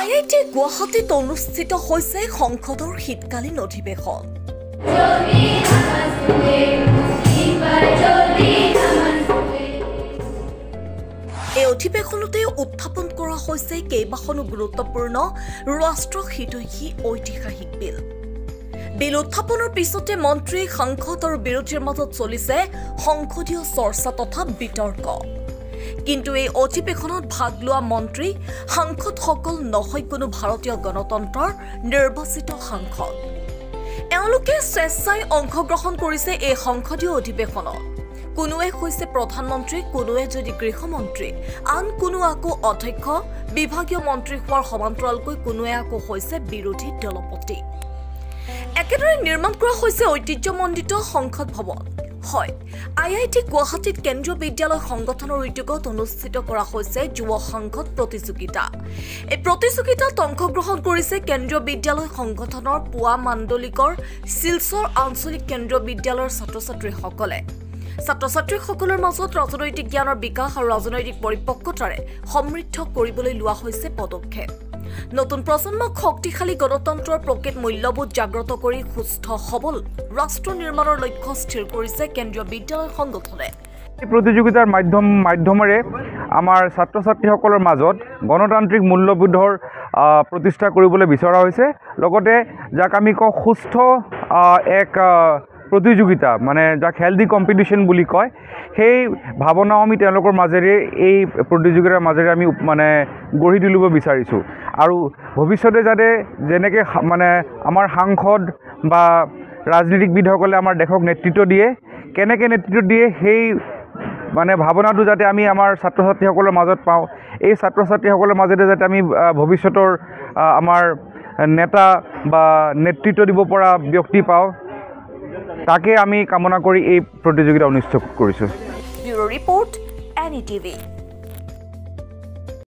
IIT গুৱাহাটীত অনুষ্ঠিত হৈছে সংসদৰ শীতকালীন অধিৱেশন। এই অধিৱেশনতে উত্থাপন কৰা হৈছে কেইবাখনো গুৰুত্বপূৰ্ণ ৰাষ্ট্ৰহিতৈষী ঐতিহাসিক বিল। বিল উত্থাপনৰ পিছতে মন্ত্ৰী, সাংসদ আৰু বিৰোধীৰ মাজত চলিছে সংসদীয় চৰ্চা তথা বিতৰ্ক। কিন্তু এই অধিৱেশনত ভাগ লোৱা মন্ত্ৰী, সাংসদসকল নহয় কোনো ভাৰতীয় গণতন্ত্ৰৰ নিৰ্বাচিত সাংসদ। এওঁলোকে স্বেচ্ছাই অংশগ্ৰহণ কৰিছে এই সংসদীয় অধিৱেশনত। কোনোৱে হৈছে প্ৰধানমন্ত্ৰী, কোনোৱে যদি গৃহমন্ত্ৰী, আন কোনো আকৌ অধ্যক্ষ, বিভাগীয় মন্ত্ৰী হোৱাৰ সমান্তৰালকৈ কোনোৱে আকৌ হৈছে বিৰোধী দলপতি। একেদৰে নিৰ্মাণ কৰা হৈছে ঐতিহ্যমণ্ডিত সংসদ ভৱন। হয়, IIT গুৱাহাটীত কেন্দ্ৰীয় বিদ্যালয় সংগঠনৰ উদ্যোগত অনুষ্ঠিত কৰা হৈছে যুৱ সাংসদ প্ৰতিযোগিতা। এই প্ৰতিযোগিতাত অংশগ্ৰহণ কৰিছে কেন্দ্ৰীয় বিদ্যালয় সংগঠনৰ পুৱা মাণ্ডলিকৰ শিলচৰ আঞ্চলিক কেন্দ্ৰীয় বিদ্যালয়ৰ ছাত্ৰ-ছাত্ৰীসকলে। ছাত্ৰ-ছাত্ৰীসকলৰ মাজত ৰাজনৈতিক জ্ঞানৰ বিকাশ আৰু ৰাজনৈতিক পৰিপক্কতাৰে সমৃদ্ধ কৰিবলৈ লোৱা হৈছে পদক্ষেপ। নতুন প্ৰজন্মক শক্তিশালী গণতন্ত্ৰৰ প্ৰকৃত মূল্যবোধ জাগ্ৰত কৰি সুস্থ সবল ৰাষ্ট্ৰ নিৰ্মাণৰ লক্ষ্য স্থিৰ কৰিছে কেন্দ্ৰীয় বিদ্যালয় সংগঠনে। এই প্ৰতিযোগিতাৰ মাধ্যমেৰে আমাৰ ছাত্ৰ ছাত্ৰীসকলৰ মাজত গণতান্ত্ৰিক মূল্যবোধৰ প্ৰতিষ্ঠা কৰিবলৈ বিচৰা হৈছে। লগতে যাক আমি কওঁ সুস্থ এক প্ৰতিযোগিতা, মানে যাক হেল্ডি কম্পিটিশ্যন বুলি কয়, সেই ভাৱনাও আমি তেওঁলোকৰ মাজেৰে এই প্ৰতিযোগিতাৰ মাজেৰে আমি মানে গঢ়ি তুলিব বিচাৰিছোঁ। আৰু ভৱিষ্যতে যাতে যেনেকৈ মানে আমাৰ সাংসদ বা ৰাজনীতিকবিদসকলে আমাৰ দেশক নেতৃত্ব দিয়ে, কেনেকৈ নেতৃত্ব দিয়ে সেই মানে ভাৱনাটো যাতে আমি আমাৰ ছাত্ৰ ছাত্ৰীসকলৰ মাজত পাওঁ। এই ছাত্ৰ ছাত্ৰীসকলৰ মাজতে যাতে আমি ভৱিষ্যতৰ আমাৰ নেতা বা নেতৃত্ব দিব পৰা ব্যক্তি পাওঁ, তাকে আমি কামনা কৰি এই প্ৰতিযোগিতা অনুষ্ঠিত কৰিছোঁ। Bureau report, NETV।